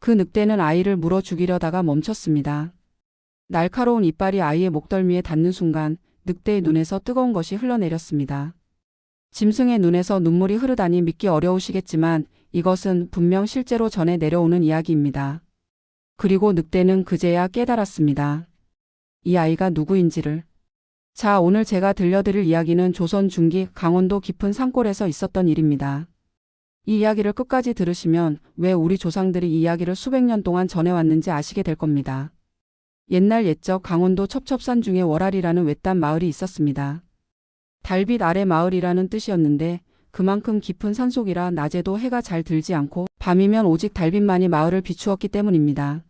그 늑대는 아이를 물어 죽이려다가 멈췄습니다. 날카로운 이빨이 아이의 목덜미에 닿는 순간 늑대의 눈에서 뜨거운 것이 흘러내렸습니다. 짐승의 눈에서 눈물이 흐르다니 믿기 어려우시겠지만 이것은 분명 실제로 전해 내려오는 이야기입니다. 그리고 늑대는 그제야 깨달았습니다. 이 아이가 누구인지를. 자, 오늘 제가 들려드릴 이야기는 조선 중기 강원도 깊은 산골에서 있었던 일입니다. 이 이야기를 끝까지 들으시면 왜 우리 조상들이 이 이야기를 수백 년 동안 전해왔는지 아시게 될 겁니다. 옛날 옛적 강원도 첩첩산 중에 월알이라는 외딴 마을이 있었습니다. 달빛 아래 마을이라는 뜻이었는데 그만큼 깊은 산속이라 낮에도 해가 잘 들지 않고 밤이면 오직 달빛만이 마을을 비추었기 때문입니다.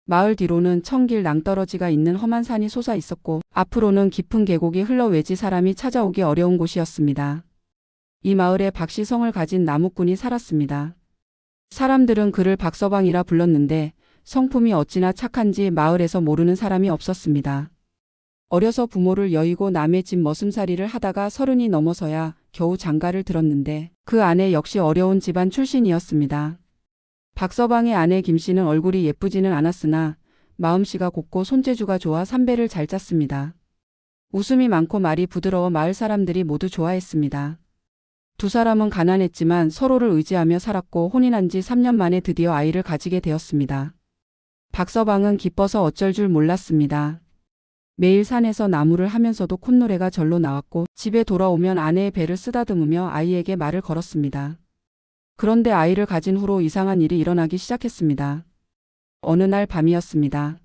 마을 뒤로는 청길 낭떠러지가 있는 험한 산이 솟아 있었고 앞으로는 깊은 계곡이 흘러 외지 사람이 찾아오기 어려운 곳이었습니다. 이 마을에 박시성을 가진 나무꾼이 살았습니다. 사람들은 그를 박서방이라 불렀는데 성품이 어찌나 착한지 마을에서 모르는 사람이 없었습니다. 어려서 부모를 여의고 남의 집 머슴살이를 하다가 30이 넘어서야 겨우 장가를 들었는데 그 아내 역시 어려운 집안 출신이었습니다. 박서방의 아내 김씨는 얼굴이 예쁘지는 않았으나 마음씨가 곱고 손재주가 좋아 삼배를 잘 짰습니다. 웃음이 많고 말이 부드러워 마을 사람들이 모두 좋아했습니다. 두 사람은 가난했지만 서로를 의지하며 살았고 혼인한 지 3년 만에 드디어 아이를 가지게 되었습니다. 박서방은 기뻐서 어쩔 줄 몰랐습니다. 매일 산에서 나무를 하면서도 콧노래가 절로 나왔고 집에 돌아오면 아내의 배를 쓰다듬으며 아이에게 말을 걸었습니다. 그런데 아이를 가진 후로 이상한 일이 일어나기 시작했습니다. 어느 날 밤이었습니다.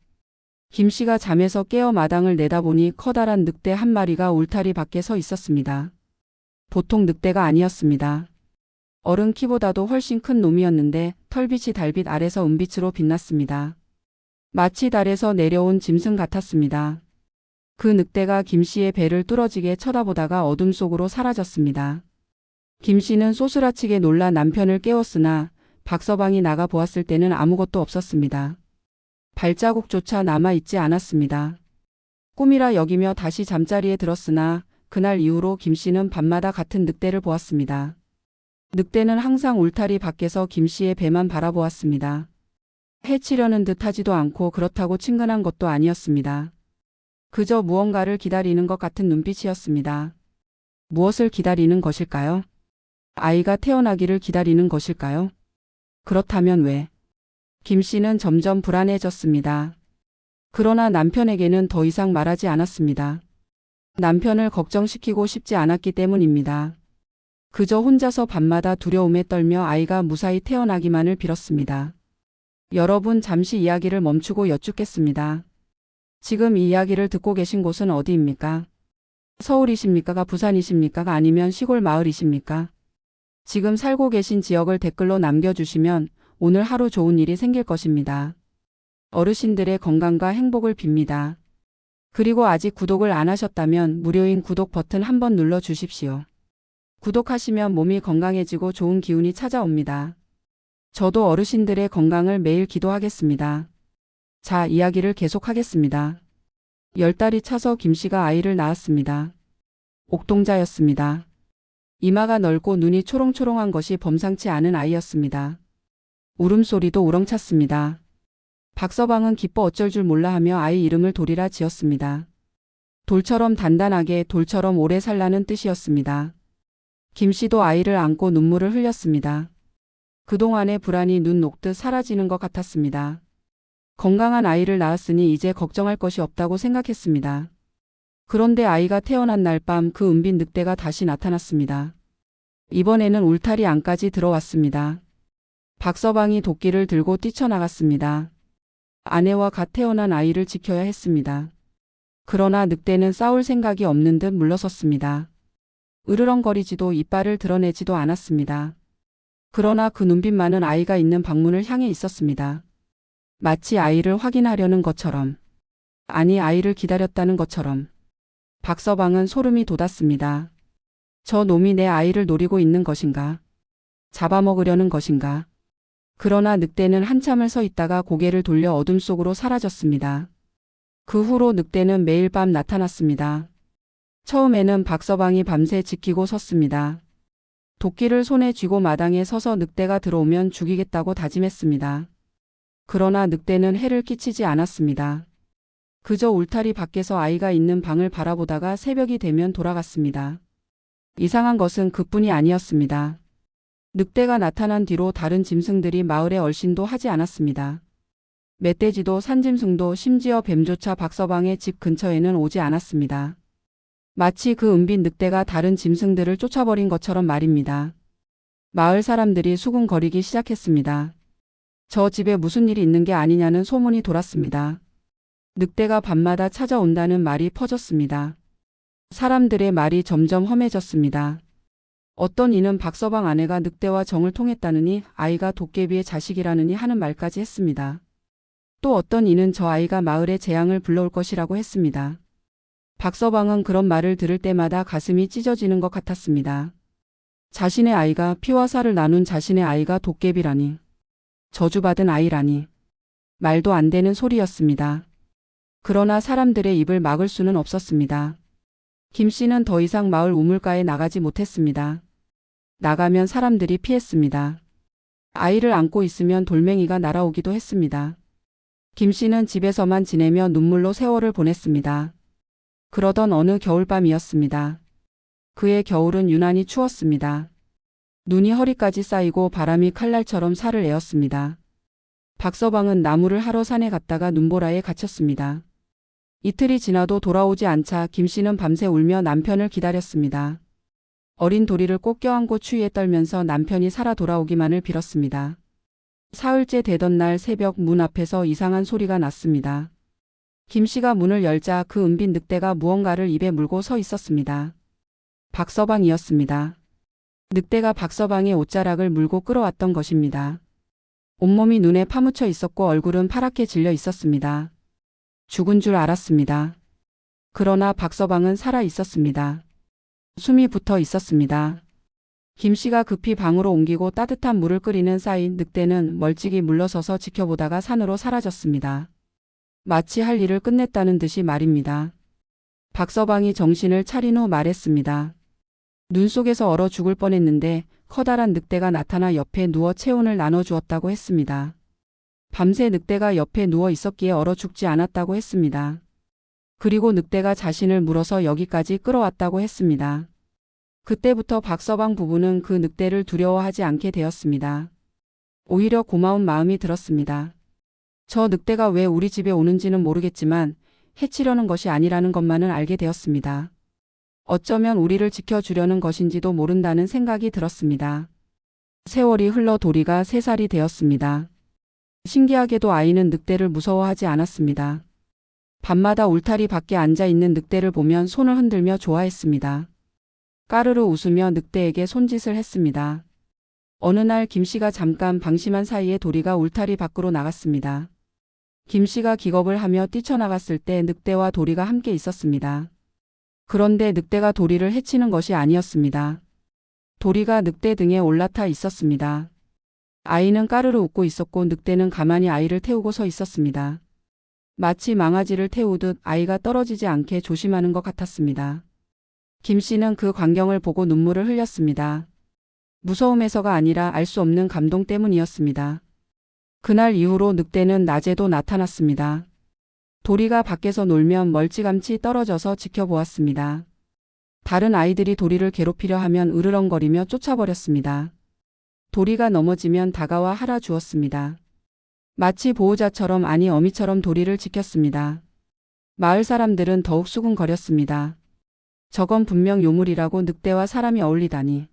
김씨가 잠에서 깨어 마당을 내다보니 커다란 늑대 한 마리가 울타리 밖에 서 있었습니다. 보통 늑대가 아니었습니다. 어른 키보다도 훨씬 큰 놈이었는데 털빛이 달빛 아래서 은빛으로 빛났습니다. 마치 달에서 내려온 짐승 같았습니다. 그 늑대가 김씨의 배를 뚫어지게 쳐다보다가 어둠 속으로 사라졌습니다. 김씨는 소스라치게 놀라 남편을 깨웠으나 박서방이 나가 보았을 때는 아무것도 없었습니다. 발자국조차 남아있지 않았습니다. 꿈이라 여기며 다시 잠자리에 들었으나 그날 이후로 김씨는 밤마다 같은 늑대를 보았습니다. 늑대는 항상 울타리 밖에서 김씨의 배만 바라보았습니다. 해치려는 듯 하지도 않고 그렇다고 친근한 것도 아니었습니다. 그저 무언가를 기다리는 것 같은 눈빛이었습니다. 무엇을 기다리는 것일까요? 아이가 태어나기를 기다리는 것일까요? 그렇다면 왜? 김씨는 점점 불안해졌습니다. 그러나 남편에게는 더 이상 말하지 않았습니다. 남편을 걱정시키고 싶지 않았기 때문입니다. 그저 혼자서 밤마다 두려움에 떨며 아이가 무사히 태어나기만을 빌었습니다. 여러분, 잠시 이야기를 멈추고 여쭙겠습니다. 지금 이 이야기를 듣고 계신 곳은 어디입니까? 서울이십니까? 부산이십니까? 아니면 시골 마을이십니까? 지금 살고 계신 지역을 댓글로 남겨주시면 오늘 하루 좋은 일이 생길 것입니다. 어르신들의 건강과 행복을 빕니다. 그리고 아직 구독을 안 하셨다면 무료인 구독 버튼 한번 눌러 주십시오. 구독하시면 몸이 건강해지고 좋은 기운이 찾아옵니다. 저도 어르신들의 건강을 매일 기도하겠습니다. 자, 이야기를 계속하겠습니다. 10달이 차서 김씨가 아이를 낳았습니다. 옥동자였습니다. 이마가 넓고 눈이 초롱초롱한 것이 범상치 않은 아이였습니다. 울음소리도 우렁찼습니다. 박서방은 기뻐 어쩔 줄 몰라 하며 아이 이름을 돌이라 지었습니다. 돌처럼 단단하게 돌처럼 오래 살라는 뜻이었습니다. 김씨도 아이를 안고 눈물을 흘렸습니다. 그동안의 불안이 눈 녹듯 사라지는 것 같았습니다. 건강한 아이를 낳았으니 이제 걱정할 것이 없다고 생각했습니다. 그런데 아이가 태어난 날 밤 그 은빛 늑대가 다시 나타났습니다. 이번에는 울타리 안까지 들어왔습니다. 박서방이 도끼를 들고 뛰쳐나갔습니다. 아내와 갓 태어난 아이를 지켜야 했습니다. 그러나 늑대는 싸울 생각이 없는 듯 물러섰습니다. 으르렁거리지도 이빨을 드러내지도 않았습니다. 그러나 그 눈빛만은 아이가 있는 방문을 향해 있었습니다. 마치 아이를 확인하려는 것처럼, 아니 아이를 기다렸다는 것처럼. 박서방은 소름이 돋았습니다. 저 놈이 내 아이를 노리고 있는 것인가? 잡아먹으려는 것인가? 그러나 늑대는 한참을 서 있다가 고개를 돌려 어둠 속으로 사라졌습니다. 그 후로 늑대는 매일 밤 나타났습니다. 처음에는 박서방이 밤새 지키고 섰습니다. 도끼를 손에 쥐고 마당에 서서 늑대가 들어오면 죽이겠다고 다짐했습니다. 그러나 늑대는 해를 끼치지 않았습니다. 그저 울타리 밖에서 아이가 있는 방을 바라보다가 새벽이 되면 돌아갔습니다. 이상한 것은 그뿐이 아니었습니다. 늑대가 나타난 뒤로 다른 짐승들이 마을에 얼씬도 하지 않았습니다. 멧돼지도 산짐승도 심지어 뱀조차 박서방의 집 근처에는 오지 않았습니다. 마치 그 은빈 늑대가 다른 짐승들을 쫓아버린 것처럼 말입니다. 마을 사람들이 수군거리기 시작했습니다. 저 집에 무슨 일이 있는 게 아니냐는 소문이 돌았습니다. 늑대가 밤마다 찾아온다는 말이 퍼졌습니다. 사람들의 말이 점점 험해졌습니다. 어떤 이는 박서방 아내가 늑대와 정을 통했다느니 아이가 도깨비의 자식이라느니 하는 말까지 했습니다. 또 어떤 이는 저 아이가 마을에 재앙을 불러올 것이라고 했습니다. 박서방은 그런 말을 들을 때마다 가슴이 찢어지는 것 같았습니다. 자신의 아이가 피와 살을 나눈 자신의 아이가 도깨비라니. 저주받은 아이라니. 말도 안 되는 소리였습니다. 그러나 사람들의 입을 막을 수는 없었습니다. 김 씨는 더 이상 마을 우물가에 나가지 못했습니다. 나가면 사람들이 피했습니다. 아이를 안고 있으면 돌멩이가 날아오기도 했습니다. 김 씨는 집에서만 지내며 눈물로 세월을 보냈습니다. 그러던 어느 겨울밤이었습니다. 그의 겨울은 유난히 추웠습니다. 눈이 허리까지 쌓이고 바람이 칼날처럼 살을 에었습니다. 박서방은 나무를 하러 산에 갔다가 눈보라에 갇혔습니다. 이틀이 지나도 돌아오지 않자 김 씨는 밤새 울며 남편을 기다렸습니다. 어린 도리를 꼭 껴안고 추위에 떨면서 남편이 살아 돌아오기만을 빌었습니다. 사흘째 되던 날 새벽 문 앞에서 이상한 소리가 났습니다. 김 씨가 문을 열자 그 은빈 늑대가 무언가를 입에 물고 서 있었습니다. 박서방이었습니다. 늑대가 박서방의 옷자락을 물고 끌어왔던 것입니다. 온몸이 눈에 파묻혀 있었고 얼굴은 파랗게 질려 있었습니다. 죽은 줄 알았습니다. 그러나 박서방은 살아 있었습니다. 숨이 붙어 있었습니다. 김 씨가 급히 방으로 옮기고 따뜻한 물을 끓이는 사이 늑대는 멀찍이 물러서서 지켜보다가 산으로 사라졌습니다. 마치 할 일을 끝냈다는 듯이 말입니다. 박서방이 정신을 차린 후 말했습니다. 눈 속에서 얼어 죽을 뻔했는데 커다란 늑대가 나타나 옆에 누워 체온을 나눠주었다고 했습니다. 밤새 늑대가 옆에 누워 있었기에 얼어 죽지 않았다고 했습니다. 그리고 늑대가 자신을 물어서 여기까지 끌어왔다고 했습니다. 그때부터 박서방 부부는 그 늑대를 두려워하지 않게 되었습니다. 오히려 고마운 마음이 들었습니다. 저 늑대가 왜 우리 집에 오는지는 모르겠지만 해치려는 것이 아니라는 것만은 알게 되었습니다. 어쩌면 우리를 지켜주려는 것인지도 모른다는 생각이 들었습니다. 세월이 흘러 도리가 3살이 되었습니다. 신기하게도 아이는 늑대를 무서워하지 않았습니다. 밤마다 울타리 밖에 앉아 있는 늑대를 보면 손을 흔들며 좋아했습니다. 까르르 웃으며 늑대에게 손짓을 했습니다. 어느 날 김 씨가 잠깐 방심한 사이에 도리가 울타리 밖으로 나갔습니다. 김 씨가 기겁을 하며 뛰쳐나갔을 때 늑대와 도리가 함께 있었습니다. 그런데 늑대가 도리를 해치는 것이 아니었습니다. 도리가 늑대 등에 올라타 있었습니다. 아이는 까르르 웃고 있었고 늑대는 가만히 아이를 태우고 서 있었습니다. 마치 망아지를 태우듯 아이가 떨어지지 않게 조심하는 것 같았습니다. 김 씨는 그 광경을 보고 눈물을 흘렸습니다. 무서움에서가 아니라 알 수 없는 감동 때문이었습니다. 그날 이후로 늑대는 낮에도 나타났습니다. 도리가 밖에서 놀면 멀찌감치 떨어져서 지켜보았습니다. 다른 아이들이 도리를 괴롭히려 하면 으르렁거리며 쫓아버렸습니다. 도리가 넘어지면 다가와 할아 주었습니다. 마치 보호자처럼 아니 어미처럼 도리를 지켰습니다. 마을 사람들은 더욱 수군거렸습니다. 저건 분명 요물이라고 늑대와 사람이 어울리다니.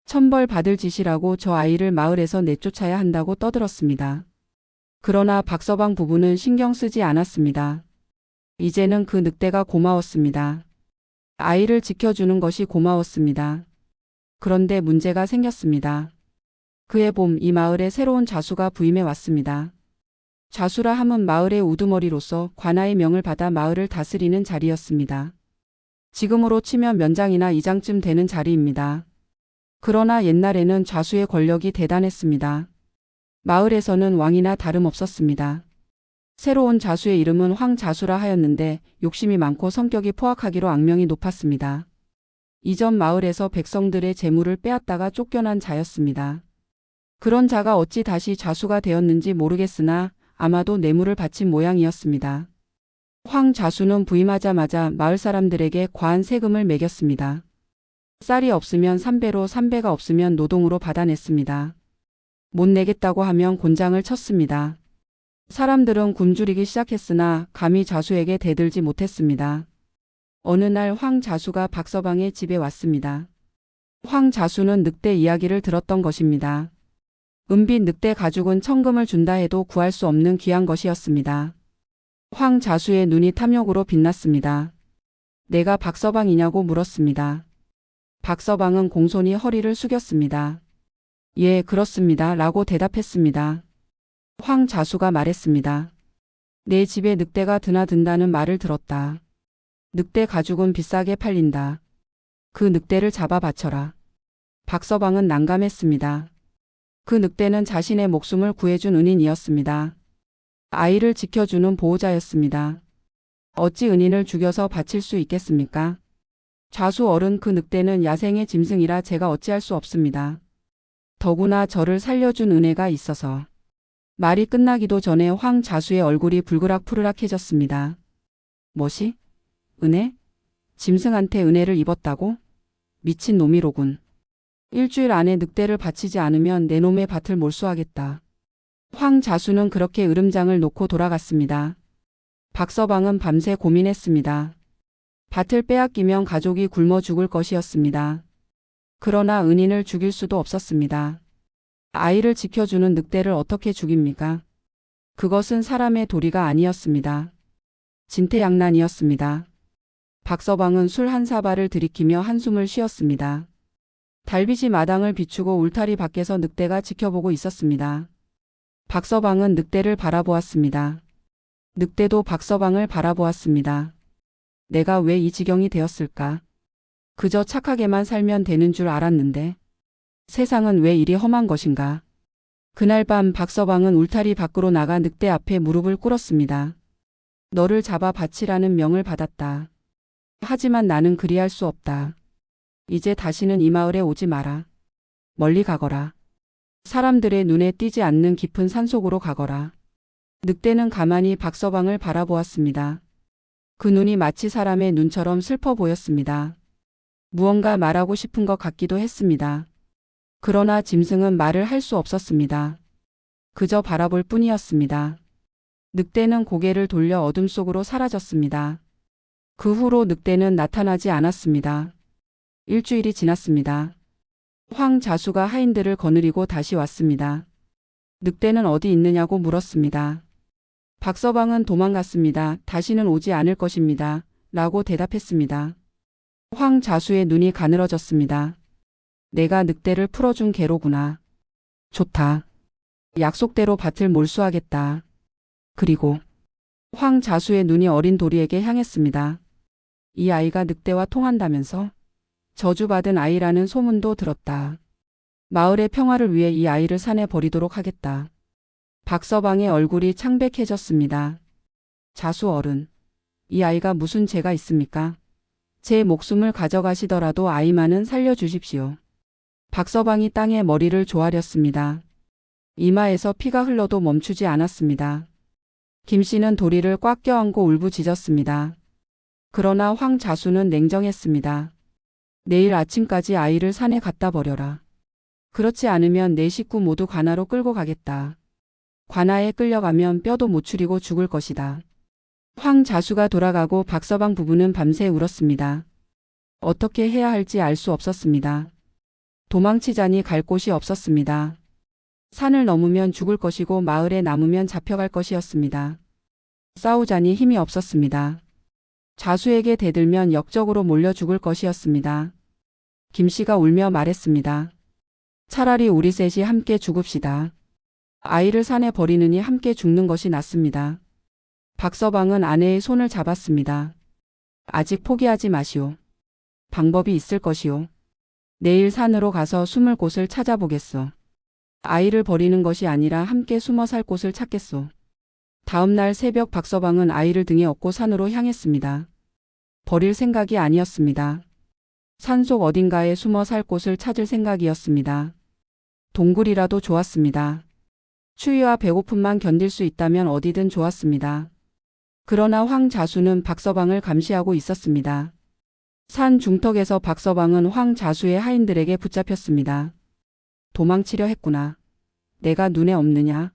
천벌 받을 짓이라고 저 아이를 마을에서 내쫓아야 한다고 떠들었습니다. 그러나 박서방 부부는 신경 쓰지 않았습니다. 이제는 그 늑대가 고마웠습니다. 아이를 지켜주는 것이 고마웠습니다. 그런데 문제가 생겼습니다. 그해 봄 이 마을에 새로운 좌수가 부임해 왔습니다. 좌수라 함은 마을의 우두머리로서 관아의 명을 받아 마을을 다스리는 자리였습니다. 지금으로 치면 면장이나 이장쯤 되는 자리입니다. 그러나 옛날에는 좌수의 권력이 대단했습니다. 마을에서는 왕이나 다름없었습니다. 새로운 좌수의 이름은 황좌수라 하였는데 욕심이 많고 성격이 포악하기로 악명이 높았습니다. 이전 마을에서 백성들의 재물을 빼앗다가 쫓겨난 자였습니다. 그런 자가 어찌 다시 좌수가 되었는지 모르겠으나 아마도 뇌물을 바친 모양이었습니다. 황 좌수는 부임하자마자 마을 사람들에게 과한 세금을 매겼습니다. 쌀이 없으면 삼배로, 삼배가 없으면 노동으로 받아냈습니다. 못 내겠다고 하면 곤장을 쳤습니다. 사람들은 굶주리기 시작했으나 감히 좌수에게 대들지 못했습니다. 어느 날 황 좌수가 박서방의 집에 왔습니다. 황 좌수는 늑대 이야기를 들었던 것입니다. 은빛 늑대 가죽은 천금을 준다 해도 구할 수 없는 귀한 것이었습니다. 황 좌수의 눈이 탐욕으로 빛났습니다. 내가 박서방이냐고 물었습니다. 박서방은 공손히 허리를 숙였습니다. 예, 그렇습니다. 라고 대답했습니다. 황 좌수가 말했습니다. 내 집에 늑대가 드나든다는 말을 들었다. 늑대 가죽은 비싸게 팔린다. 그 늑대를 잡아 바쳐라. 박서방은 난감했습니다. 그 늑대는 자신의 목숨을 구해준 은인이었습니다. 아이를 지켜주는 보호자였습니다. 어찌 은인을 죽여서 바칠 수 있겠습니까? 좌수 어른, 그 늑대는 야생의 짐승이라 제가 어찌할 수 없습니다. 더구나 저를 살려준 은혜가 있어서. 말이 끝나기도 전에 황 좌수의 얼굴이 불그락푸르락해졌습니다. 뭐시? 은혜? 짐승한테 은혜를 입었다고? 미친 놈이로군. 일주일 안에 늑대를 바치지 않으면 내 놈의 밭을 몰수하겠다. 황 좌수는 그렇게 으름장을 놓고 돌아갔습니다. 박서방은 밤새 고민했습니다. 밭을 빼앗기면 가족이 굶어 죽을 것이었습니다. 그러나 은인을 죽일 수도 없었습니다. 아이를 지켜주는 늑대를 어떻게 죽입니까? 그것은 사람의 도리가 아니었습니다. 진퇴양난이었습니다. 박서방은 술 한 사발을 들이키며 한숨을 쉬었습니다. 달빛이 마당을 비추고 울타리 밖에서 늑대가 지켜보고 있었습니다. 박서방은 늑대를 바라보았습니다. 늑대도 박서방을 바라보았습니다. 내가 왜 이 지경이 되었을까? 그저 착하게만 살면 되는 줄 알았는데 세상은 왜 이리 험한 것인가? 그날 밤 박서방은 울타리 밖으로 나가 늑대 앞에 무릎을 꿇었습니다. 너를 잡아 바치라는 명을 받았다. 하지만 나는 그리할 수 없다. 이제 다시는 이 마을에 오지 마라. 멀리 가거라. 사람들의 눈에 띄지 않는 깊은 산속으로 가거라. 늑대는 가만히 박서방을 바라보았습니다. 그 눈이 마치 사람의 눈처럼 슬퍼 보였습니다. 무언가 말하고 싶은 것 같기도 했습니다. 그러나 짐승은 말을 할 수 없었습니다. 그저 바라볼 뿐이었습니다. 늑대는 고개를 돌려 어둠 속으로 사라졌습니다. 그 후로 늑대는 나타나지 않았습니다. 일주일이 지났습니다. 황 좌수가 하인들을 거느리고 다시 왔습니다. 늑대는 어디 있느냐고 물었습니다. 박서방은 도망갔습니다. 다시는 오지 않을 것입니다. 라고 대답했습니다. 황 좌수의 눈이 가늘어졌습니다. 내가 늑대를 풀어준 개로구나. 좋다. 약속대로 밭을 몰수하겠다. 그리고 황 좌수의 눈이 어린 도리에게 향했습니다. 이 아이가 늑대와 통한다면서? 저주받은 아이라는 소문도 들었다. 마을의 평화를 위해 이 아이를 산에 버리도록 하겠다. 박서방의 얼굴이 창백해졌습니다. 좌수 어른, 이 아이가 무슨 죄가 있습니까? 제 목숨을 가져가시더라도 아이만은 살려주십시오. 박서방이 땅에 머리를 조아렸습니다. 이마에서 피가 흘러도 멈추지 않았습니다. 김씨는 도리를 꽉 껴안고 울부짖었습니다. 그러나 황 좌수는 냉정했습니다. 내일 아침까지 아이를 산에 갖다 버려라. 그렇지 않으면 내 식구 모두 관아로 끌고 가겠다. 관아에 끌려가면 뼈도 못 추리고 죽을 것이다. 황 좌수가 돌아가고 박서방 부부는 밤새 울었습니다. 어떻게 해야 할지 알 수 없었습니다. 도망치자니 갈 곳이 없었습니다. 산을 넘으면 죽을 것이고 마을에 남으면 잡혀갈 것이었습니다. 싸우자니 힘이 없었습니다. 좌수에게 대들면 역적으로 몰려 죽을 것이었습니다. 김씨가 울며 말했습니다. 차라리 우리 셋이 함께 죽읍시다. 아이를 산에 버리느니 함께 죽는 것이 낫습니다. 박서방은 아내의 손을 잡았습니다. 아직 포기하지 마시오. 방법이 있을 것이오. 내일 산으로 가서 숨을 곳을 찾아보겠소. 아이를 버리는 것이 아니라 함께 숨어 살 곳을 찾겠소. 다음 날 새벽 박서방은 아이를 등에 업고 산으로 향했습니다. 버릴 생각이 아니었습니다. 산속 어딘가에 숨어 살 곳을 찾을 생각이었습니다. 동굴이라도 좋았습니다. 추위와 배고픔만 견딜 수 있다면 어디든 좋았습니다. 그러나 황자수는 박서방을 감시하고 있었습니다. 산 중턱에서 박서방은 황자수의 하인들에게 붙잡혔습니다. 도망치려 했구나. 내가 눈에 없느냐?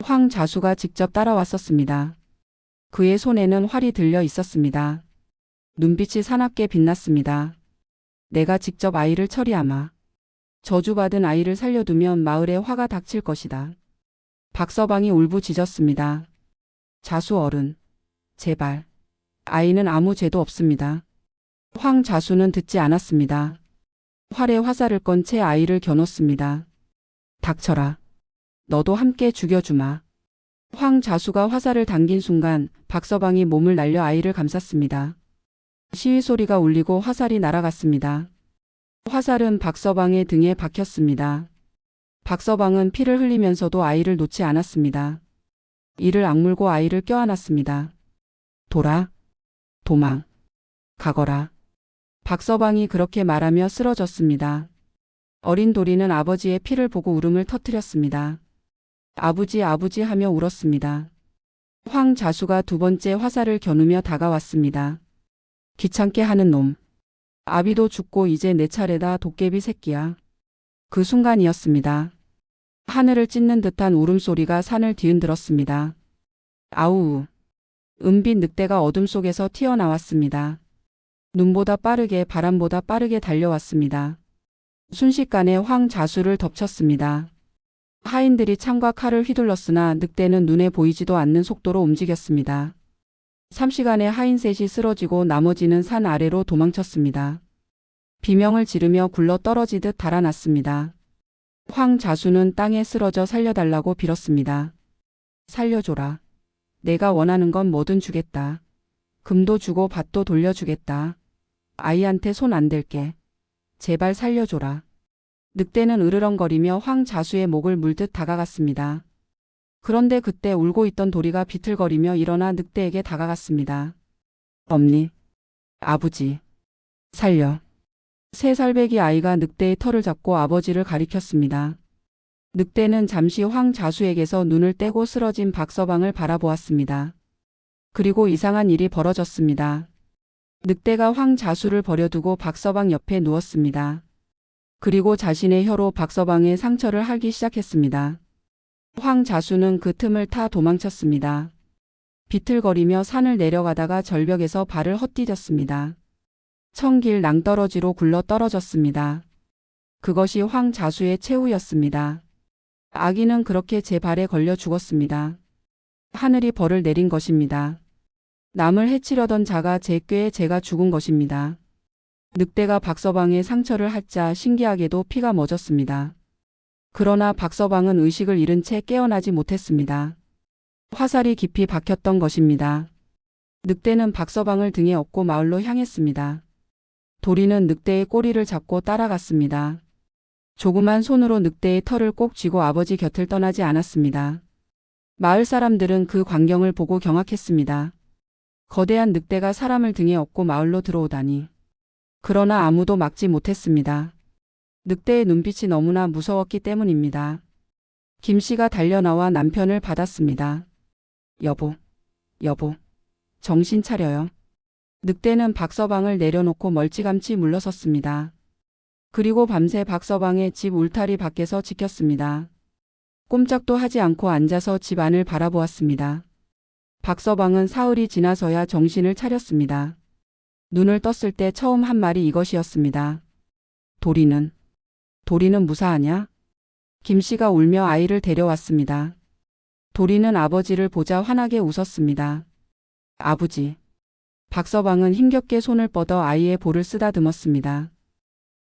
황자수가 직접 따라왔었습니다. 그의 손에는 활이 들려 있었습니다. 눈빛이 사납게 빛났습니다. 내가 직접 아이를 처리하마. 저주받은 아이를 살려두면 마을에 화가 닥칠 것이다. 박서방이 울부짖었습니다. 자수 어른, 제발. 아이는 아무 죄도 없습니다. 황자수는 듣지 않았습니다. 활에 화살을 건 채 아이를 겨눴습니다. 닥쳐라. 너도 함께 죽여주마. 황자수가 화살을 당긴 순간 박서방이 몸을 날려 아이를 감쌌습니다. 시위 소리가 울리고 화살이 날아갔습니다. 화살은 박서방의 등에 박혔습니다. 박서방은 피를 흘리면서도 아이를 놓지 않았습니다. 이를 악물고 아이를 껴안았습니다. 돌아. 도망. 가거라. 박서방이 그렇게 말하며 쓰러졌습니다. 어린 도리는 아버지의 피를 보고 울음을 터뜨렸습니다. 아버지 아버지 하며 울었습니다. 황자수가 두 번째 화살을 겨누며 다가왔습니다. 귀찮게 하는 놈. 아비도 죽고 이제 내 차례다 도깨비 새끼야. 그 순간이었습니다. 하늘을 찢는 듯한 울음소리가 산을 뒤흔들었습니다. 아우. 은빛 늑대가 어둠 속에서 튀어나왔습니다. 눈보다 빠르게 바람보다 빠르게 달려왔습니다. 순식간에 황자수를 덮쳤습니다. 하인들이 창과 칼을 휘둘렀으나 늑대는 눈에 보이지도 않는 속도로 움직였습니다. 3시간에 하인 셋이 쓰러지고 나머지는 산 아래로 도망쳤습니다. 비명을 지르며 굴러 떨어지듯 달아났습니다. 황자수는 땅에 쓰러져 살려달라고 빌었습니다. 살려줘라. 내가 원하는 건 뭐든 주겠다. 금도 주고 밭도 돌려주겠다. 아이한테 손 안 댈게. 제발 살려줘라. 늑대는 으르렁거리며 황자수의 목을 물듯 다가갔습니다. 그런데 그때 울고 있던 도리가 비틀거리며 일어나 늑대에게 다가갔습니다. 엄니. 아버지. 살려. 3살배기 아이가 늑대의 털을 잡고 아버지를 가리켰습니다. 늑대는 잠시 황자수에게서 눈을 떼고 쓰러진 박서방을 바라보았습니다. 그리고 이상한 일이 벌어졌습니다. 늑대가 황자수를 버려두고 박서방 옆에 누웠습니다. 그리고 자신의 혀로 박서방의 상처를 핥기 시작했습니다. 황자수는 그 틈을 타 도망쳤습니다. 비틀거리며 산을 내려가다가 절벽에서 발을 헛디뎠습니다. 청길 낭떠러지로 굴러 떨어졌습니다. 그것이 황자수의 최후였습니다. 아기는 그렇게 제 발에 걸려 죽었습니다. 하늘이 벌을 내린 것입니다. 남을 해치려던 자가 제 꾀에 제가 죽은 것입니다. 늑대가 박서방의 상처를 핥자 신기하게도 피가 멎었습니다. 그러나 박서방은 의식을 잃은 채 깨어나지 못했습니다. 화살이 깊이 박혔던 것입니다. 늑대는 박서방을 등에 업고 마을로 향했습니다. 도리는 늑대의 꼬리를 잡고 따라갔습니다. 조그만 손으로 늑대의 털을 꼭 쥐고 아버지 곁을 떠나지 않았습니다. 마을 사람들은 그 광경을 보고 경악했습니다. 거대한 늑대가 사람을 등에 업고 마을로 들어오다니. 그러나 아무도 막지 못했습니다. 늑대의 눈빛이 너무나 무서웠기 때문입니다. 김씨가 달려나와 남편을 받았습니다. 여보, 여보, 정신 차려요. 늑대는 박서방을 내려놓고 멀찌감치 물러섰습니다. 그리고 밤새 박서방의 집 울타리 밖에서 지켰습니다. 꼼짝도 하지 않고 앉아서 집 안을 바라보았습니다. 박서방은 사흘이 지나서야 정신을 차렸습니다. 눈을 떴을 때 처음 한 말이 이것이었습니다. 도리는 무사하냐? 김씨가 울며 아이를 데려왔습니다. 도리는 아버지를 보자 환하게 웃었습니다. 아버지. 박서방은 힘겹게 손을 뻗어 아이의 볼을 쓰다듬었습니다.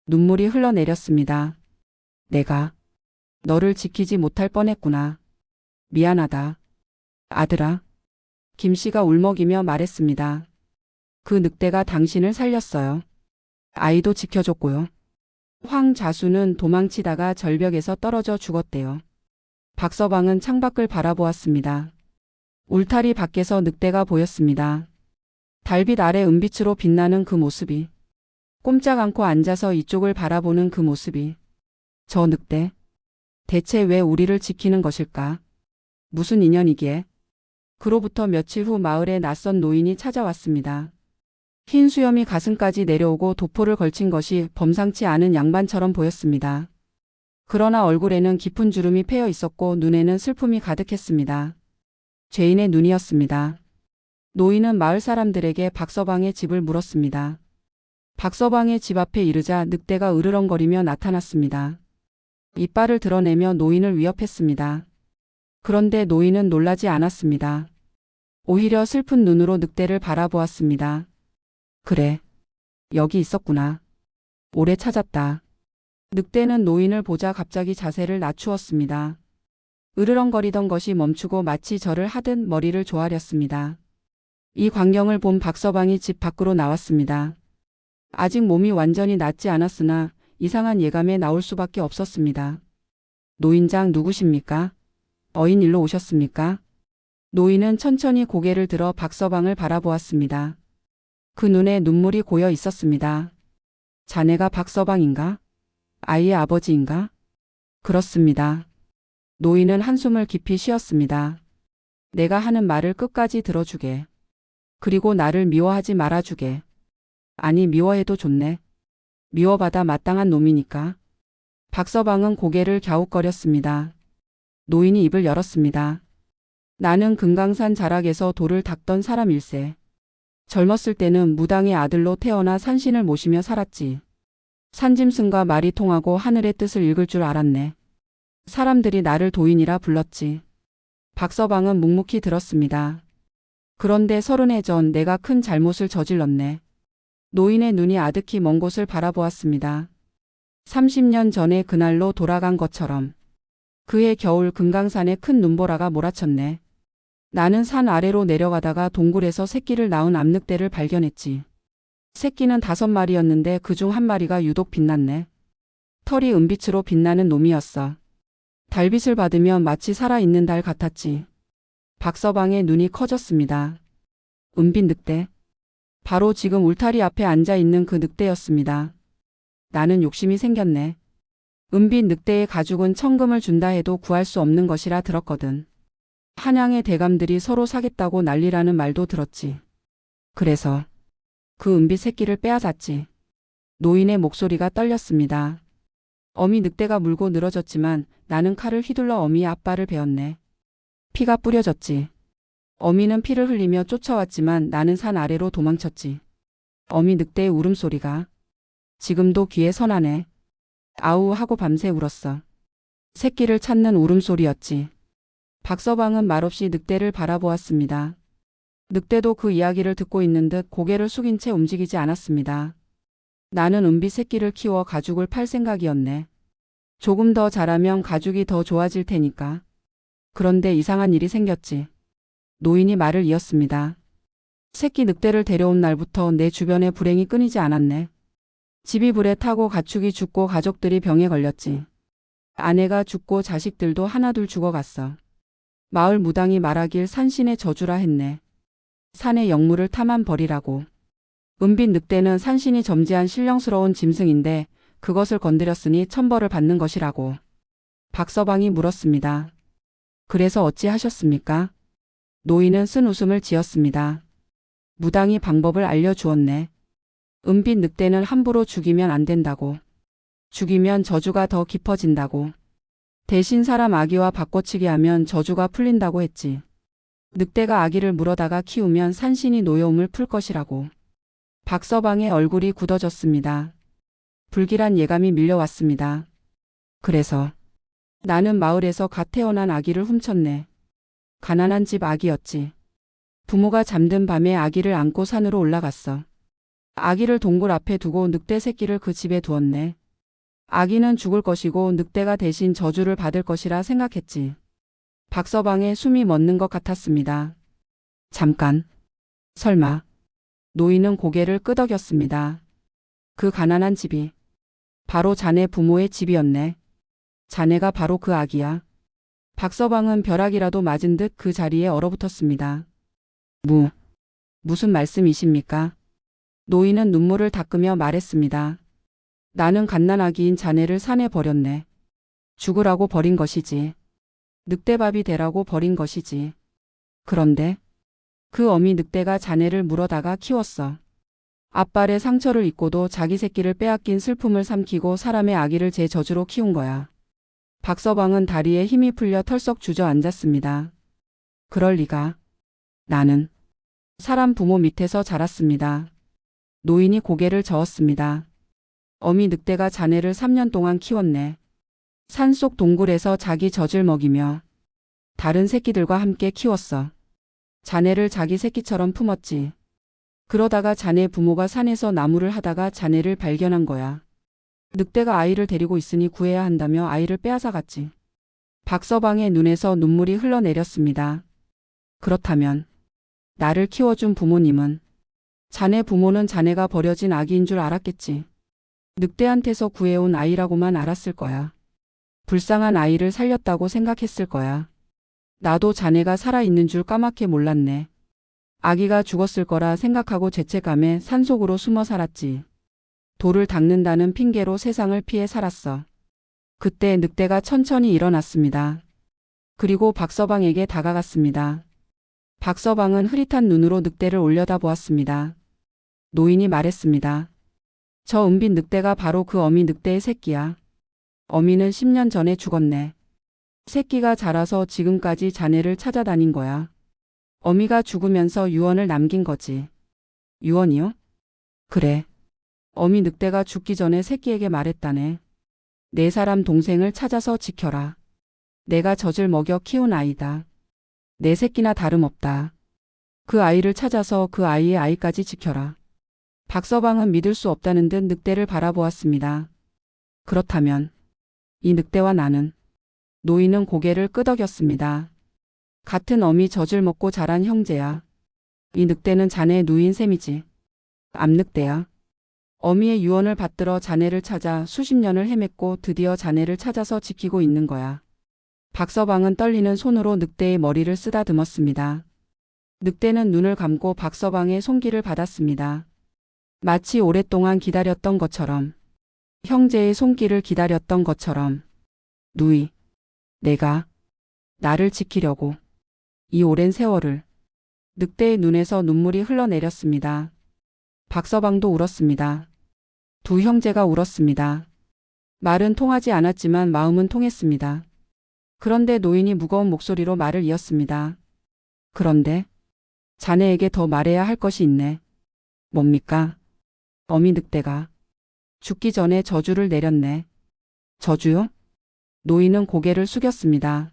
눈물이 흘러내렸습니다. 내가 너를 지키지 못할 뻔했구나. 미안하다. 아들아. 김씨가 울먹이며 말했습니다. 그 늑대가 당신을 살렸어요. 아이도 지켜줬고요. 황자수는 도망치다가 절벽에서 떨어져 죽었대요. 박서방은 창밖을 바라보았습니다. 울타리 밖에서 늑대가 보였습니다. 달빛 아래 은빛으로 빛나는 그 모습이, 꼼짝 않고 앉아서 이쪽을 바라보는 그 모습이, 저 늑대, 대체 왜 우리를 지키는 것일까? 무슨 인연이기에? 그로부터 며칠 후 마을에 낯선 노인이 찾아왔습니다. 흰 수염이 가슴까지 내려오고 도포를 걸친 것이 범상치 않은 양반처럼 보였습니다. 그러나 얼굴에는 깊은 주름이 패여 있었고 눈에는 슬픔이 가득했습니다. 죄인의 눈이었습니다. 노인은 마을 사람들에게 박서방의 집을 물었습니다. 박서방의 집 앞에 이르자 늑대가 으르렁거리며 나타났습니다. 이빨을 드러내며 노인을 위협했습니다. 그런데 노인은 놀라지 않았습니다. 오히려 슬픈 눈으로 늑대를 바라보았습니다. 그래, 여기 있었구나. 오래 찾았다. 늑대는 노인을 보자 갑자기 자세를 낮추었습니다. 으르렁거리던 것이 멈추고 마치 절을 하듯 머리를 조아렸습니다. 이 광경을 본 박서방이 집 밖으로 나왔습니다. 아직 몸이 완전히 낫지 않았으나 이상한 예감에 나올 수밖에 없었습니다. 노인장 누구십니까? 어인 일로 오셨습니까? 노인은 천천히 고개를 들어 박서방을 바라보았습니다. 그 눈에 눈물이 고여 있었습니다. 자네가 박서방인가? 아이의 아버지인가? 그렇습니다. 노인은 한숨을 깊이 쉬었습니다. 내가 하는 말을 끝까지 들어주게. 그리고 나를 미워하지 말아주게. 아니 미워해도 좋네. 미워받아 마땅한 놈이니까. 박서방은 고개를 갸웃거렸습니다. 노인이 입을 열었습니다. 나는 금강산 자락에서 돌을 닦던 사람일세. 젊었을 때는 무당의 아들로 태어나 산신을 모시며 살았지. 산짐승과 말이 통하고 하늘의 뜻을 읽을 줄 알았네. 사람들이 나를 도인이라 불렀지. 박서방은 묵묵히 들었습니다. 그런데 30해 전 내가 큰 잘못을 저질렀네. 노인의 눈이 아득히 먼 곳을 바라보았습니다. 30년 전에 그날로 돌아간 것처럼. 그해 겨울 금강산에 큰 눈보라가 몰아쳤네. 나는 산 아래로 내려가다가 동굴에서 새끼를 낳은 암늑대를 발견했지. 새끼는 5마리였는데 그중 1마리가 유독 빛났네. 털이 은빛으로 빛나는 놈이었어. 달빛을 받으면 마치 살아있는 달 같았지. 박서방의 눈이 커졌습니다. 은빛 늑대. 바로 지금 울타리 앞에 앉아있는 그 늑대였습니다. 나는 욕심이 생겼네. 은빛 늑대의 가죽은 천금을 준다 해도 구할 수 없는 것이라 들었거든. 한양의 대감들이 서로 사겠다고 난리라는 말도 들었지. 그래서 그 은빛 새끼를 빼앗았지. 노인의 목소리가 떨렸습니다. 어미 늑대가 물고 늘어졌지만 나는 칼을 휘둘러 어미의 앞발을 베었네. 피가 뿌려졌지. 어미는 피를 흘리며 쫓아왔지만 나는 산 아래로 도망쳤지. 어미 늑대의 울음소리가 지금도 귀에 선하네. 아우 하고 밤새 울었어. 새끼를 찾는 울음소리였지. 박서방은 말없이 늑대를 바라보았습니다. 늑대도 그 이야기를 듣고 있는 듯 고개를 숙인 채 움직이지 않았습니다. 나는 은빛 새끼를 키워 가죽을 팔 생각이었네. 조금 더 자라면 가죽이 더 좋아질 테니까. 그런데 이상한 일이 생겼지. 노인이 말을 이었습니다. 새끼 늑대를 데려온 날부터 내 주변에 불행이 끊이지 않았네. 집이 불에 타고 가축이 죽고 가족들이 병에 걸렸지. 아내가 죽고 자식들도 하나둘 죽어갔어. 마을 무당이 말하길 산신의 저주라 했네. 산의 영물을 탐한 벌이라고. 은빛 늑대는 산신이 점지한 신령스러운 짐승인데 그것을 건드렸으니 천벌을 받는 것이라고. 박서방이 물었습니다. 그래서 어찌 하셨습니까? 노인은 쓴 웃음을 지었습니다. 무당이 방법을 알려주었네. 은빛 늑대는 함부로 죽이면 안 된다고. 죽이면 저주가 더 깊어진다고. 대신 사람 아기와 바꿔치기 하면 저주가 풀린다고 했지. 늑대가 아기를 물어다가 키우면 산신이 노여움을 풀 것이라고. 박서방의 얼굴이 굳어졌습니다. 불길한 예감이 밀려왔습니다. 그래서 나는 마을에서 갓 태어난 아기를 훔쳤네. 가난한 집 아기였지. 부모가 잠든 밤에 아기를 안고 산으로 올라갔어. 아기를 동굴 앞에 두고 늑대 새끼를 그 집에 두었네. 아기는 죽을 것이고 늑대가 대신 저주를 받을 것이라 생각했지. 박서방의 숨이 멎는 것 같았습니다. 잠깐. 설마. 노인은 고개를 끄덕였습니다. 그 가난한 집이 바로 자네 부모의 집이었네. 자네가 바로 그 아기야. 박서방은 벼락이라도 맞은 듯 그 자리에 얼어붙었습니다. 무슨 말씀이십니까? 노인은 눈물을 닦으며 말했습니다. 나는 갓난아기인 자네를 산에 버렸네. 죽으라고 버린 것이지. 늑대밥이 되라고 버린 것이지. 그런데 그 어미 늑대가 자네를 물어다가 키웠어. 앞발에 상처를 입고도 자기 새끼를 빼앗긴 슬픔을 삼키고 사람의 아기를 제 저주로 키운 거야. 박서방은 다리에 힘이 풀려 털썩 주저앉았습니다. 그럴 리가. 나는 사람 부모 밑에서 자랐습니다. 노인이 고개를 저었습니다. 어미 늑대가 자네를 3년 동안 키웠네. 산속 동굴에서 자기 젖을 먹이며 다른 새끼들과 함께 키웠어. 자네를 자기 새끼처럼 품었지. 그러다가 자네 부모가 산에서 나무를 하다가 자네를 발견한 거야. 늑대가 아이를 데리고 있으니 구해야 한다며 아이를 빼앗아 갔지. 박서방의 눈에서 눈물이 흘러내렸습니다. 그렇다면 나를 키워준 부모님은, 자네 부모는 자네가 버려진 아기인 줄 알았겠지. 늑대한테서 구해온 아이라고만 알았을 거야. 불쌍한 아이를 살렸다고 생각했을 거야. 나도 자네가 살아있는 줄 까맣게 몰랐네. 아기가 죽었을 거라 생각하고 죄책감에 산속으로 숨어 살았지. 돌을 닦는다는 핑계로 세상을 피해 살았어. 그때 늑대가 천천히 일어났습니다. 그리고 박서방에게 다가갔습니다. 박서방은 흐릿한 눈으로 늑대를 올려다보았습니다. 노인이 말했습니다. 저 은빛 늑대가 바로 그 어미 늑대의 새끼야. 어미는 10년 전에 죽었네. 새끼가 자라서 지금까지 자네를 찾아다닌 거야. 어미가 죽으면서 유언을 남긴 거지. 유언이요? 그래. 어미 늑대가 죽기 전에 새끼에게 말했다네. 네 사람 동생을 찾아서 지켜라. 내가 젖을 먹여 키운 아이다. 내 새끼나 다름없다. 그 아이를 찾아서 그 아이의 아이까지 지켜라. 박서방은 믿을 수 없다는 듯 늑대를 바라보았습니다. 그렇다면 이 늑대와 나는. 노인은 고개를 끄덕였습니다. 같은 어미 젖을 먹고 자란 형제야. 이 늑대는 자네의 누이인 셈이지. 암늑대야. 어미의 유언을 받들어 자네를 찾아 수십 년을 헤맸고 드디어 자네를 찾아서 지키고 있는 거야. 박서방은 떨리는 손으로 늑대의 머리를 쓰다듬었습니다. 늑대는 눈을 감고 박서방의 손길을 받았습니다. 마치 오랫동안 기다렸던 것처럼, 형제의 손길을 기다렸던 것처럼. 누이, 내가 나를 지키려고 이 오랜 세월을. 늑대의 눈에서 눈물이 흘러내렸습니다. 박서방도 울었습니다. 두 형제가 울었습니다. 말은 통하지 않았지만 마음은 통했습니다. 그런데 노인이 무거운 목소리로 말을 이었습니다. 그런데 자네에게 더 말해야 할 것이 있네. 뭡니까? 어미 늑대가 죽기 전에 저주를 내렸네. 저주요? 노인은 고개를 숙였습니다.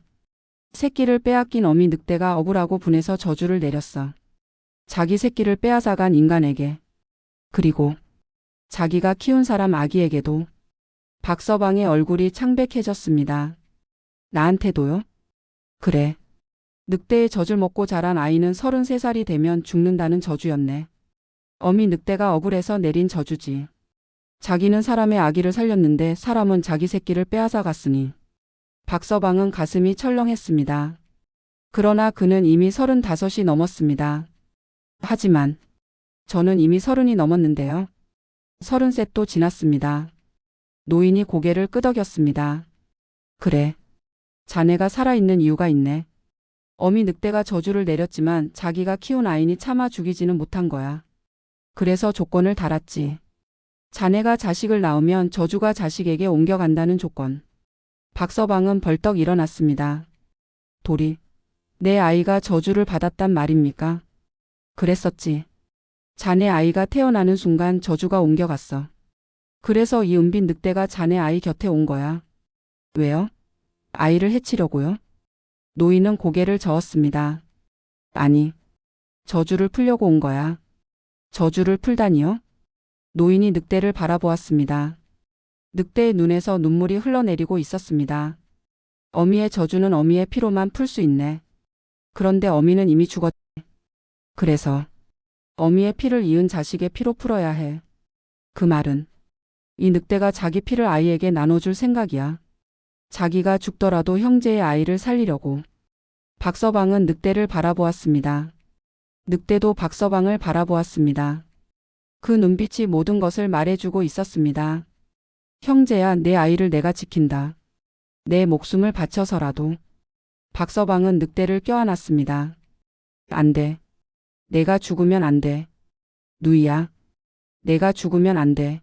새끼를 빼앗긴 어미 늑대가 억울하고 분해서 저주를 내렸어. 자기 새끼를 빼앗아간 인간에게. 그리고 자기가 키운 사람 아기에게도. 박서방의 얼굴이 창백해졌습니다. 나한테도요? 그래. 늑대의 젖을 먹고 자란 아이는 33살이 되면 죽는다는 저주였네. 어미 늑대가 억울해서 내린 저주지. 자기는 사람의 아기를 살렸는데 사람은 자기 새끼를 빼앗아 갔으니. 박서방은 가슴이 철렁했습니다. 그러나 그는 이미 35이 넘었습니다. 하지만 저는 이미 30이 넘었는데요. 30셋도 지났습니다. 노인이 고개를 끄덕였습니다. 그래. 자네가 살아있는 이유가 있네. 어미 늑대가 저주를 내렸지만 자기가 키운 아이니 차마 죽이지는 못한 거야. 그래서 조건을 달았지. 자네가 자식을 낳으면 저주가 자식에게 옮겨간다는 조건. 박서방은 벌떡 일어났습니다. 도리, 내 아이가 저주를 받았단 말입니까? 그랬었지. 자네 아이가 태어나는 순간 저주가 옮겨갔어. 그래서 이 은빛 늑대가 자네 아이 곁에 온 거야. 왜요? 아이를 해치려고요? 노인은 고개를 저었습니다. 아니, 저주를 풀려고 온 거야. 저주를 풀다니요? 노인이 늑대를 바라보았습니다. 늑대의 눈에서 눈물이 흘러내리고 있었습니다. 어미의 저주는 어미의 피로만 풀 수 있네. 그런데 어미는 이미 죽었지. 그래서 어미의 피를 이은 자식의 피로 풀어야 해. 그 말은 이 늑대가 자기 피를 아이에게 나눠줄 생각이야. 자기가 죽더라도 형제의 아이를 살리려고. 박서방은 늑대를 바라보았습니다. 늑대도 박서방을 바라보았습니다. 그 눈빛이 모든 것을 말해주고 있었습니다. 형제야, 내 아이를 내가 지킨다. 내 목숨을 바쳐서라도. 박서방은 늑대를 껴안았습니다. 안 돼. 내가 죽으면 안 돼. 누이야. 내가 죽으면 안 돼.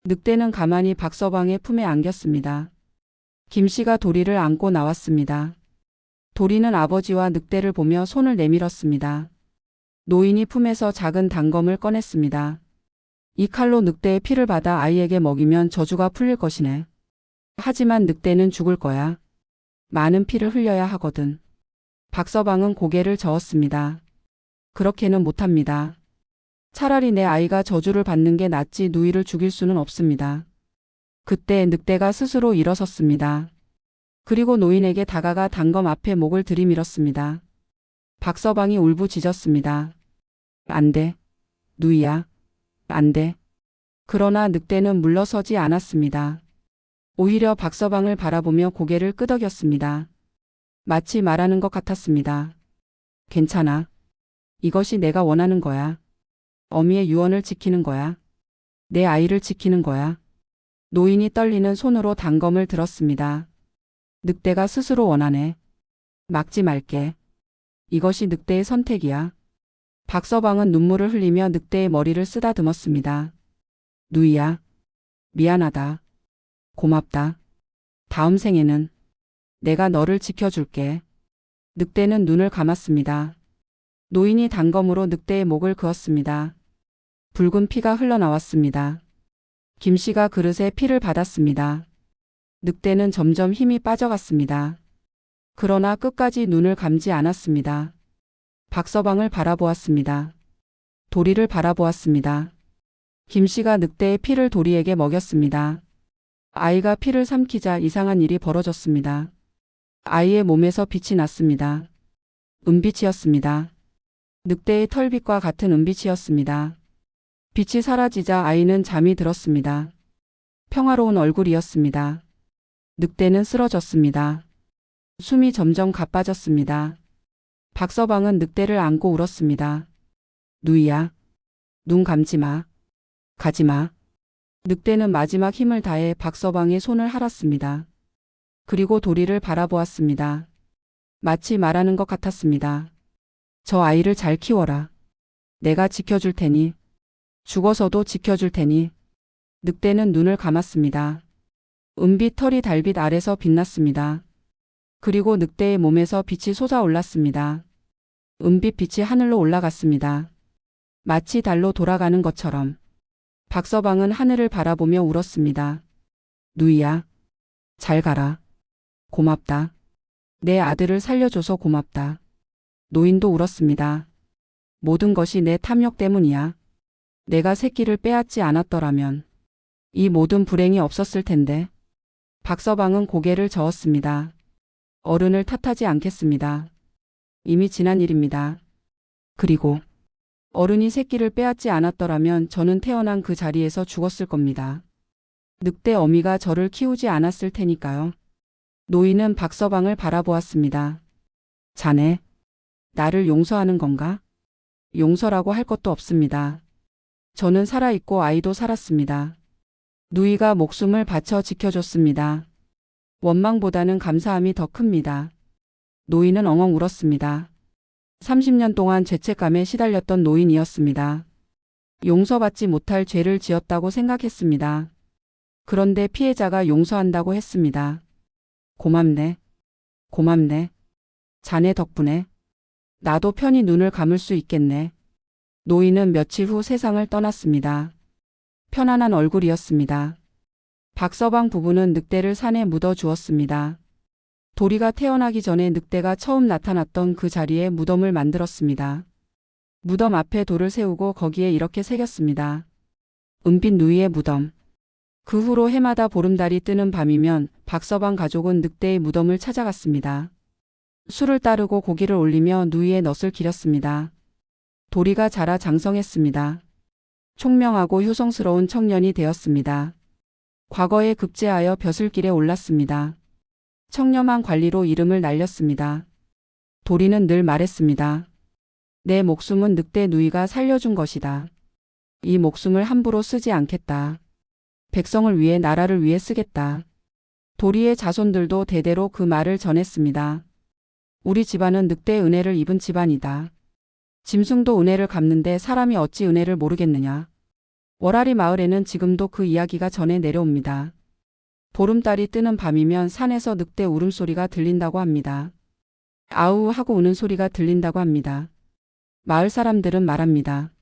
늑대는 가만히 박서방의 품에 안겼습니다. 김씨가 도리를 안고 나왔습니다. 도리는 아버지와 늑대를 보며 손을 내밀었습니다. 노인이 품에서 작은 단검을 꺼냈습니다. 이 칼로 늑대의 피를 받아 아이에게 먹이면 저주가 풀릴 것이네. 하지만 늑대는 죽을 거야. 많은 피를 흘려야 하거든. 박서방은 고개를 저었습니다. 그렇게는 못합니다. 차라리 내 아이가 저주를 받는 게 낫지 누이를 죽일 수는 없습니다. 그때 늑대가 스스로 일어섰습니다. 그리고 노인에게 다가가 단검 앞에 목을 들이밀었습니다. 박서방이 울부짖었습니다. 안 돼. 누이야. 안 돼. 그러나 늑대는 물러서지 않았습니다. 오히려 박서방을 바라보며 고개를 끄덕였습니다. 마치 말하는 것 같았습니다. 괜찮아. 이것이 내가 원하는 거야. 어미의 유언을 지키는 거야. 내 아이를 지키는 거야. 노인이 떨리는 손으로 단검을 들었습니다. 늑대가 스스로 원하네. 막지 말게. 이것이 늑대의 선택이야. 박서방은 눈물을 흘리며 늑대의 머리를 쓰다듬었습니다. 누이야. 미안하다. 고맙다. 다음 생에는 내가 너를 지켜줄게. 늑대는 눈을 감았습니다. 노인이 단검으로 늑대의 목을 그었습니다. 붉은 피가 흘러나왔습니다. 김씨가 그릇에 피를 받았습니다. 늑대는 점점 힘이 빠져갔습니다. 그러나 끝까지 눈을 감지 않았습니다. 박서방을 바라보았습니다. 도리를 바라보았습니다. 김씨가 늑대의 피를 도리에게 먹였습니다. 아이가 피를 삼키자 이상한 일이 벌어졌습니다. 아이의 몸에서 빛이 났습니다. 은빛이었습니다. 늑대의 털빛과 같은 은빛이었습니다. 빛이 사라지자 아이는 잠이 들었습니다. 평화로운 얼굴이었습니다. 늑대는 쓰러졌습니다. 숨이 점점 가빠졌습니다. 박서방은 늑대를 안고 울었습니다. 누이야. 눈 감지 마. 가지 마. 늑대는 마지막 힘을 다해 박서방의 손을 할았습니다. 그리고 도리를 바라보았습니다. 마치 말하는 것 같았습니다. 저 아이를 잘 키워라. 내가 지켜줄 테니. 죽어서도 지켜줄 테니. 늑대는 눈을 감았습니다. 은빛 털이 달빛 아래서 빛났습니다. 그리고 늑대의 몸에서 빛이 솟아올랐습니다. 은빛 빛이 하늘로 올라갔습니다. 마치 달로 돌아가는 것처럼. 박서방은 하늘을 바라보며 울었습니다. 누이야. 잘 가라. 고맙다. 내 아들을 살려줘서 고맙다. 노인도 울었습니다. 모든 것이 내 탐욕 때문이야. 내가 새끼를 빼앗지 않았더라면 이 모든 불행이 없었을 텐데. 박서방은 고개를 저었습니다. 어른을 탓하지 않겠습니다. 이미 지난 일입니다. 그리고 어른이 새끼를 빼앗지 않았더라면 저는 태어난 그 자리에서 죽었을 겁니다. 늑대 어미가 저를 키우지 않았을 테니까요. 노인은 박서방을 바라보았습니다. 자네, 나를 용서하는 건가? 용서라고 할 것도 없습니다. 저는 살아있고 아이도 살았습니다. 누이가 목숨을 바쳐 지켜줬습니다. 원망보다는 감사함이 더 큽니다. 노인은 엉엉 울었습니다. 30년 동안 죄책감에 시달렸던 노인이었습니다. 용서받지 못할 죄를 지었다고 생각했습니다. 그런데 피해자가 용서한다고 했습니다. 고맙네. 고맙네. 자네 덕분에 나도 편히 눈을 감을 수 있겠네. 노인은 며칠 후 세상을 떠났습니다. 편안한 얼굴이었습니다. 박서방 부부는 늑대를 산에 묻어 주었습니다. 도리가 태어나기 전에 늑대가 처음 나타났던 그 자리에 무덤을 만들었습니다. 무덤 앞에 돌을 세우고 거기에 이렇게 새겼습니다. 은빛 누이의 무덤. 그 후로 해마다 보름달이 뜨는 밤이면 박서방 가족은 늑대의 무덤을 찾아갔습니다. 술을 따르고 고기를 올리며 누이의 넛을 기렸습니다. 도리가 자라 장성했습니다. 총명하고 효성스러운 청년이 되었습니다. 과거에 급제하여 벼슬길에 올랐습니다. 청렴한 관리로 이름을 날렸습니다. 도리는 늘 말했습니다. 내 목숨은 늑대 누이가 살려준 것이다. 이 목숨을 함부로 쓰지 않겠다. 백성을 위해 나라를 위해 쓰겠다. 도리의 자손들도 대대로 그 말을 전했습니다. 우리 집안은 늑대의 은혜를 입은 집안이다. 짐승도 은혜를 갚는데 사람이 어찌 은혜를 모르겠느냐. 월아리 마을에는 지금도 그 이야기가 전해 내려옵니다. 보름달이 뜨는 밤이면 산에서 늑대 울음소리가 들린다고 합니다. 아우 하고 우는 소리가 들린다고 합니다. 마을 사람들은 말합니다.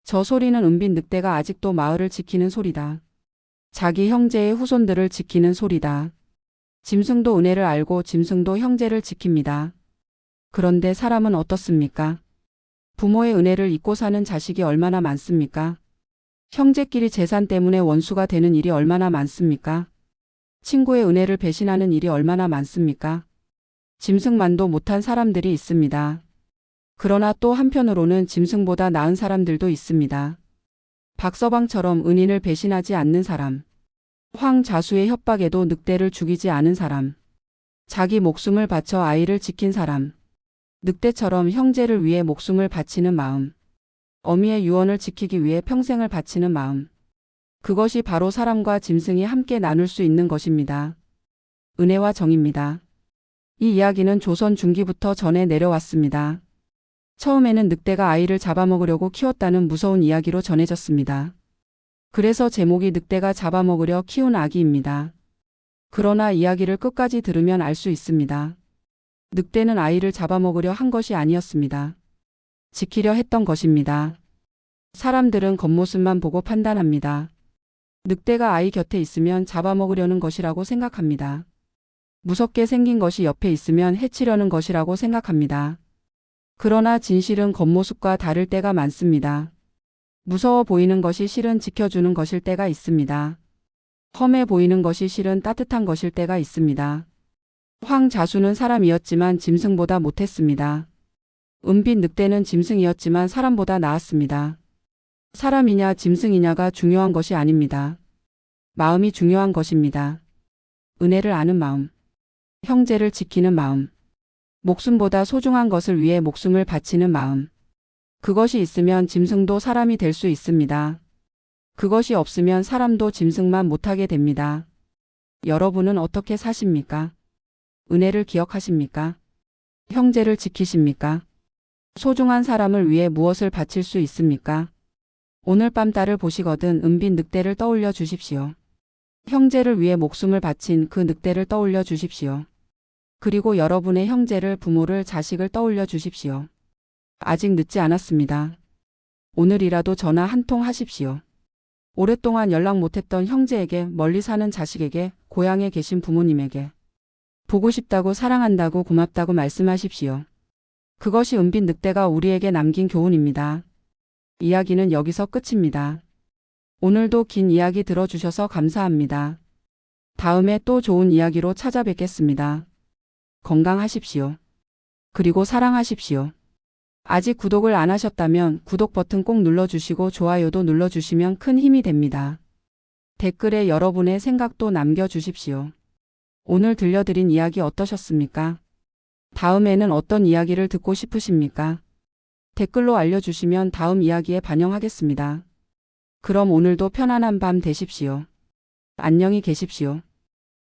저 소리는 은빈 늑대가 아직도 마을을 지키는 소리다. 자기 형제의 후손들을 지키는 소리다. 짐승도 은혜를 알고 짐승도 형제를 지킵니다. 그런데 사람은 어떻습니까? 부모의 은혜를 잊고 사는 자식이 얼마나 많습니까? 형제끼리 재산 때문에 원수가 되는 일이 얼마나 많습니까? 친구의 은혜를 배신하는 일이 얼마나 많습니까? 짐승만도 못한 사람들이 있습니다. 그러나 또 한편으로는 짐승보다 나은 사람들도 있습니다. 박서방처럼 은인을 배신하지 않는 사람. 황좌수의 협박에도 늑대를 죽이지 않은 사람. 자기 목숨을 바쳐 아이를 지킨 사람. 늑대처럼 형제를 위해 목숨을 바치는 마음. 어미의 유언을 지키기 위해 평생을 바치는 마음. 그것이 바로 사람과 짐승이 함께 나눌 수 있는 것입니다. 은혜와 정입니다. 이 이야기는 조선 중기부터 전해 내려왔습니다. 처음에는 늑대가 아이를 잡아먹으려고 키웠다는 무서운 이야기로 전해졌습니다. 그래서 제목이 늑대가 잡아먹으려 키운 아기입니다. 그러나 이야기를 끝까지 들으면 알 수 있습니다. 늑대는 아이를 잡아먹으려 한 것이 아니었습니다. 지키려 했던 것입니다. 사람들은 겉모습만 보고 판단합니다. 늑대가 아이 곁에 있으면 잡아먹으려는 것이라고 생각합니다. 무섭게 생긴 것이 옆에 있으면 해치려는 것이라고 생각합니다. 그러나 진실은 겉모습과 다를 때가 많습니다. 무서워 보이는 것이 실은 지켜주는 것일 때가 있습니다. 험해 보이는 것이 실은 따뜻한 것일 때가 있습니다. 황좌수는 사람이었지만 짐승보다 못했습니다. 은빈 늑대는 짐승이었지만 사람보다 나았습니다. 사람이냐 짐승이냐가 중요한 것이 아닙니다. 마음이 중요한 것입니다. 은혜를 아는 마음, 형제를 지키는 마음, 목숨보다 소중한 것을 위해 목숨을 바치는 마음. 그것이 있으면 짐승도 사람이 될 수 있습니다. 그것이 없으면 사람도 짐승만 못하게 됩니다. 여러분은 어떻게 사십니까? 은혜를 기억하십니까? 형제를 지키십니까? 소중한 사람을 위해 무엇을 바칠 수 있습니까? 오늘 밤 딸을 보시거든 은빈 늑대를 떠올려 주십시오. 형제를 위해 목숨을 바친 그 늑대를 떠올려 주십시오. 그리고 여러분의 형제를, 부모를, 자식을 떠올려 주십시오. 아직 늦지 않았습니다. 오늘이라도 전화 한 통 하십시오. 오랫동안 연락 못했던 형제에게, 멀리 사는 자식에게, 고향에 계신 부모님에게 보고 싶다고, 사랑한다고, 고맙다고 말씀하십시오. 그것이 은빈 늑대가 우리에게 남긴 교훈입니다. 이야기는 여기서 끝입니다. 오늘도 긴 이야기 들어주셔서 감사합니다. 다음에 또 좋은 이야기로 찾아뵙겠습니다. 건강하십시오. 그리고 사랑하십시오. 아직 구독을 안 하셨다면 구독 버튼 꼭 눌러주시고 좋아요도 눌러주시면 큰 힘이 됩니다. 댓글에 여러분의 생각도 남겨주십시오. 오늘 들려드린 이야기 어떠셨습니까? 다음에는 어떤 이야기를 듣고 싶으십니까? 댓글로 알려주시면 다음 이야기에 반영하겠습니다. 그럼 오늘도 편안한 밤 되십시오. 안녕히 계십시오.